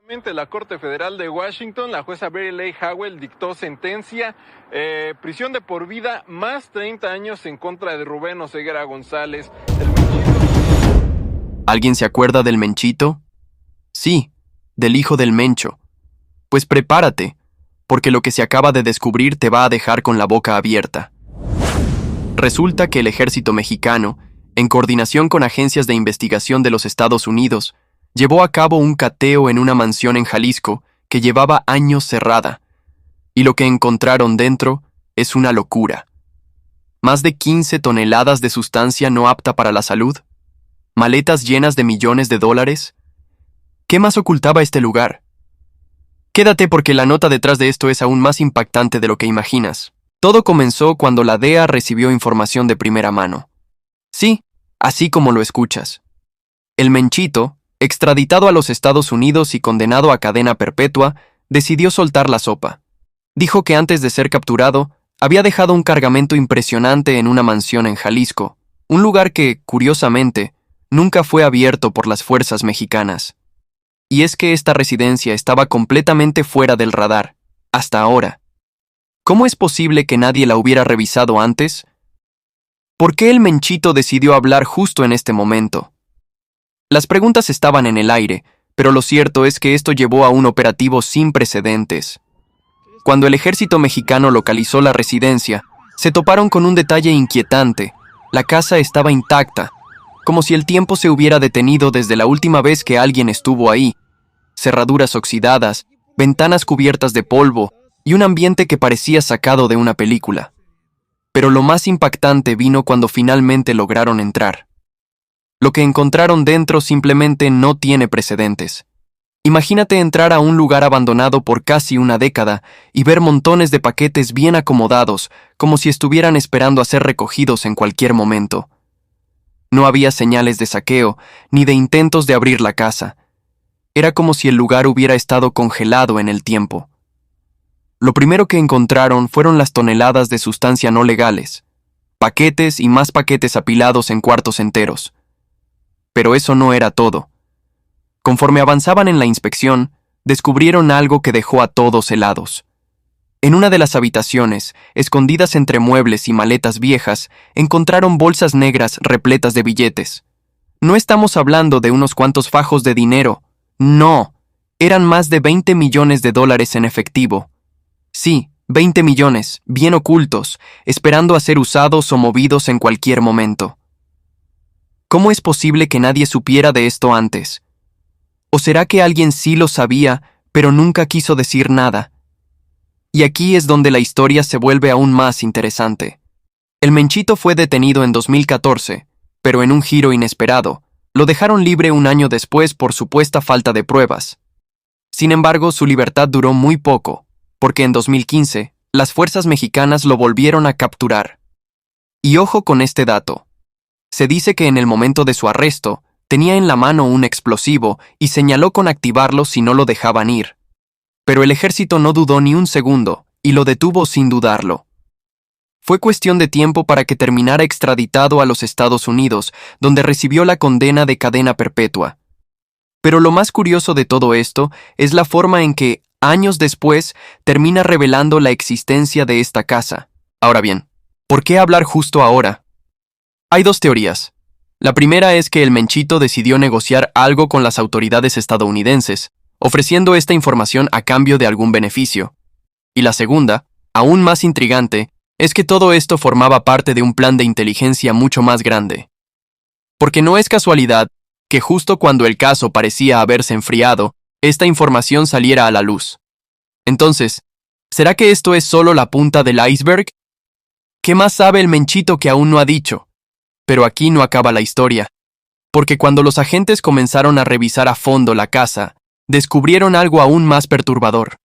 La Corte Federal de Washington, la jueza Beryl A. Howell dictó sentencia, prisión de por vida más 30 años en contra de Rubén Oseguera González. ¿Alguien se acuerda del Menchito? Sí, del hijo del Mencho. Pues prepárate, porque lo que se acaba de descubrir te va a dejar con la boca abierta. Resulta que el ejército mexicano, en coordinación con agencias de investigación de los Estados Unidos, llevó a cabo un cateo en una mansión en Jalisco que llevaba años cerrada, y lo que encontraron dentro es una locura. Más de 15 toneladas de sustancia no apta para la salud, maletas llenas de millones de dólares. ¿Qué más ocultaba este lugar? Quédate porque la nota detrás de esto es aún más impactante de lo que imaginas. Todo comenzó cuando la DEA recibió información de primera mano. Sí, así como lo escuchas. El Menchito, extraditado a los Estados Unidos y condenado a cadena perpetua, decidió soltar la sopa. Dijo que antes de ser capturado, había dejado un cargamento impresionante en una mansión en Jalisco, un lugar que, curiosamente, nunca fue abierto por las fuerzas mexicanas. Y es que esta residencia estaba completamente fuera del radar, hasta ahora. ¿Cómo es posible que nadie la hubiera revisado antes? ¿Por qué el Menchito decidió hablar justo en este momento? Las preguntas estaban en el aire, pero lo cierto es que esto llevó a un operativo sin precedentes. Cuando el ejército mexicano localizó la residencia, se toparon con un detalle inquietante. La casa estaba intacta, como si el tiempo se hubiera detenido desde la última vez que alguien estuvo ahí. Cerraduras oxidadas, ventanas cubiertas de polvo y un ambiente que parecía sacado de una película. Pero lo más impactante vino cuando finalmente lograron entrar. Lo que encontraron dentro simplemente no tiene precedentes. Imagínate entrar a un lugar abandonado por casi una década y ver montones de paquetes bien acomodados, como si estuvieran esperando a ser recogidos en cualquier momento. No había señales de saqueo, ni de intentos de abrir la casa. Era como si el lugar hubiera estado congelado en el tiempo. Lo primero que encontraron fueron las toneladas de sustancia no legales, paquetes y más paquetes apilados en cuartos enteros. Pero eso no era todo. Conforme avanzaban en la inspección, descubrieron algo que dejó a todos helados. En una de las habitaciones, escondidas entre muebles y maletas viejas, encontraron bolsas negras repletas de billetes. No estamos hablando de unos cuantos fajos de dinero. No, eran más de 20 millones de dólares en efectivo. Sí, 20 millones, bien ocultos, esperando a ser usados o movidos en cualquier momento. ¿Cómo es posible que nadie supiera de esto antes? ¿O será que alguien sí lo sabía, pero nunca quiso decir nada? Y aquí es donde la historia se vuelve aún más interesante. El Menchito fue detenido en 2014, pero en un giro inesperado, lo dejaron libre un año después por supuesta falta de pruebas. Sin embargo, su libertad duró muy poco, porque en 2015, las fuerzas mexicanas lo volvieron a capturar. Y ojo con este dato. Se dice que en el momento de su arresto, tenía en la mano un explosivo y señaló con activarlo si no lo dejaban ir. Pero el ejército no dudó ni un segundo y lo detuvo sin dudarlo. Fue cuestión de tiempo para que terminara extraditado a los Estados Unidos, donde recibió la condena de cadena perpetua. Pero lo más curioso de todo esto es la forma en que, años después, termina revelando la existencia de esta casa. Ahora bien, ¿por qué hablar justo ahora? Hay dos teorías. La primera es que el Menchito decidió negociar algo con las autoridades estadounidenses, ofreciendo esta información a cambio de algún beneficio. Y la segunda, aún más intrigante, es que todo esto formaba parte de un plan de inteligencia mucho más grande. Porque no es casualidad que justo cuando el caso parecía haberse enfriado, esta información saliera a la luz. Entonces, ¿será que esto es solo la punta del iceberg? ¿Qué más sabe el Menchito que aún no ha dicho? Pero aquí no acaba la historia, porque cuando los agentes comenzaron a revisar a fondo la casa, descubrieron algo aún más perturbador.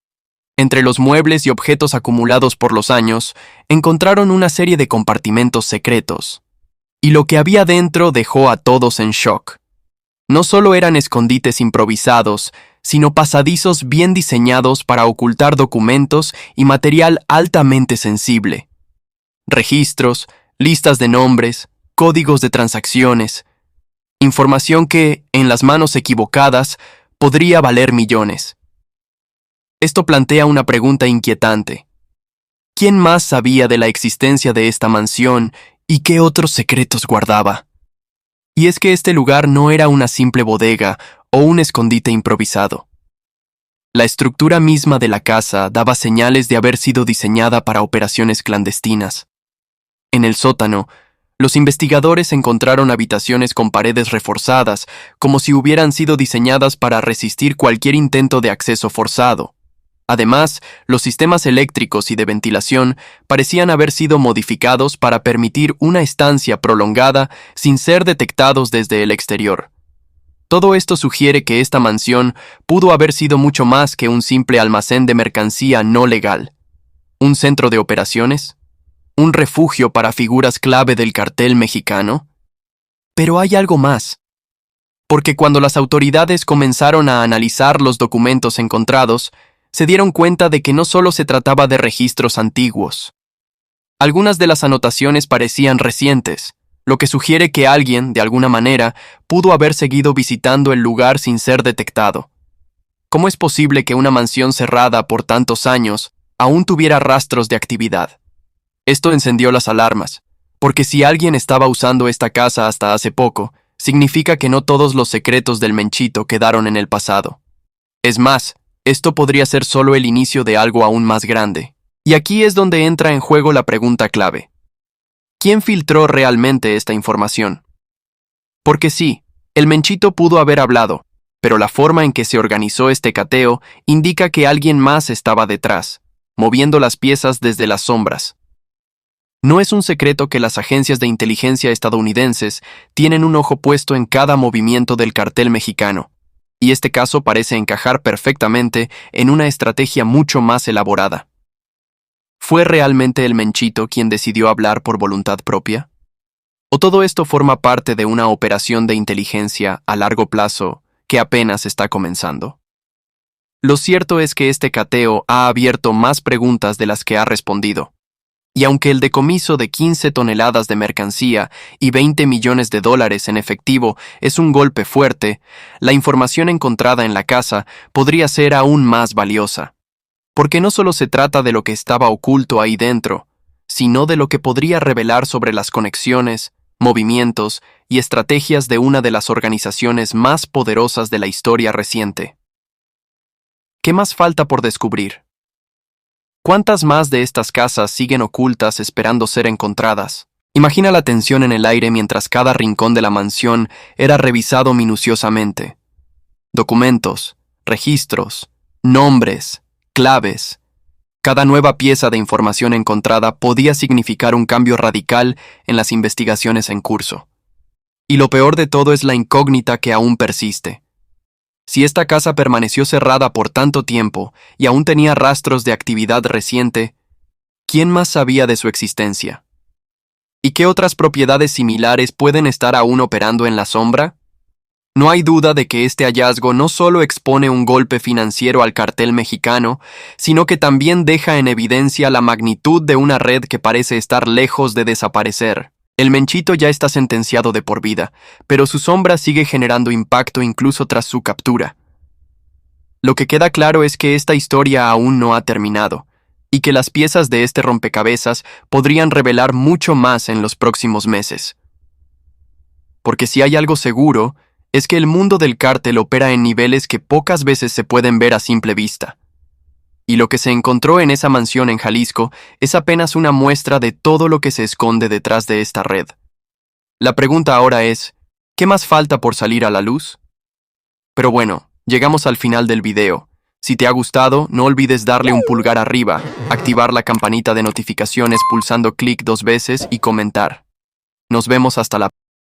Entre los muebles y objetos acumulados por los años, encontraron una serie de compartimentos secretos. Y lo que había dentro dejó a todos en shock. No solo eran escondites improvisados, sino pasadizos bien diseñados para ocultar documentos y material altamente sensible. Registros, listas de nombres, códigos de transacciones, información que, en las manos equivocadas, podría valer millones. Esto plantea una pregunta inquietante. ¿Quién más sabía de la existencia de esta mansión y qué otros secretos guardaba? Y es que este lugar no era una simple bodega o un escondite improvisado. La estructura misma de la casa daba señales de haber sido diseñada para operaciones clandestinas. En el sótano, los investigadores encontraron habitaciones con paredes reforzadas, como si hubieran sido diseñadas para resistir cualquier intento de acceso forzado. Además, los sistemas eléctricos y de ventilación parecían haber sido modificados para permitir una estancia prolongada sin ser detectados desde el exterior. Todo esto sugiere que esta mansión pudo haber sido mucho más que un simple almacén de mercancía no legal. ¿Un centro de operaciones? ¿Un refugio para figuras clave del cartel mexicano? Pero hay algo más. Porque cuando las autoridades comenzaron a analizar los documentos encontrados, se dieron cuenta de que no solo se trataba de registros antiguos. Algunas de las anotaciones parecían recientes, lo que sugiere que alguien, de alguna manera, pudo haber seguido visitando el lugar sin ser detectado. ¿Cómo es posible que una mansión cerrada por tantos años aún tuviera rastros de actividad? Esto encendió las alarmas, porque si alguien estaba usando esta casa hasta hace poco, significa que no todos los secretos del Menchito quedaron en el pasado. Es más, esto podría ser solo el inicio de algo aún más grande. Y aquí es donde entra en juego la pregunta clave. ¿Quién filtró realmente esta información? Porque sí, el Menchito pudo haber hablado, pero la forma en que se organizó este cateo indica que alguien más estaba detrás, moviendo las piezas desde las sombras. No es un secreto que las agencias de inteligencia estadounidenses tienen un ojo puesto en cada movimiento del cartel mexicano, y este caso parece encajar perfectamente en una estrategia mucho más elaborada. ¿Fue realmente el Menchito quien decidió hablar por voluntad propia? ¿O todo esto forma parte de una operación de inteligencia a largo plazo que apenas está comenzando? Lo cierto es que este cateo ha abierto más preguntas de las que ha respondido. Y aunque el decomiso de 15 toneladas de mercancía y $20 millones en efectivo es un golpe fuerte, la información encontrada en la casa podría ser aún más valiosa. Porque no solo se trata de lo que estaba oculto ahí dentro, sino de lo que podría revelar sobre las conexiones, movimientos y estrategias de una de las organizaciones más poderosas de la historia reciente. ¿Qué más falta por descubrir? ¿Cuántas más de estas casas siguen ocultas esperando ser encontradas? Imagina la tensión en el aire mientras cada rincón de la mansión era revisado minuciosamente. Documentos, registros, nombres, claves. Cada nueva pieza de información encontrada podía significar un cambio radical en las investigaciones en curso. Y lo peor de todo es la incógnita que aún persiste. Si esta casa permaneció cerrada por tanto tiempo y aún tenía rastros de actividad reciente, ¿quién más sabía de su existencia? ¿Y qué otras propiedades similares pueden estar aún operando en la sombra? No hay duda de que este hallazgo no solo expone un golpe financiero al cartel mexicano, sino que también deja en evidencia la magnitud de una red que parece estar lejos de desaparecer. El Menchito ya está sentenciado de por vida, pero su sombra sigue generando impacto incluso tras su captura. Lo que queda claro es que esta historia aún no ha terminado, y que las piezas de este rompecabezas podrían revelar mucho más en los próximos meses. Porque si hay algo seguro, es que el mundo del cártel opera en niveles que pocas veces se pueden ver a simple vista. Y lo que se encontró en esa mansión en Jalisco es apenas una muestra de todo lo que se esconde detrás de esta red. La pregunta ahora es, ¿qué más falta por salir a la luz? Pero bueno, llegamos al final del video. Si te ha gustado, no olvides darle un pulgar arriba, activar la campanita de notificaciones pulsando clic 2 veces y comentar. Nos vemos hasta la próxima.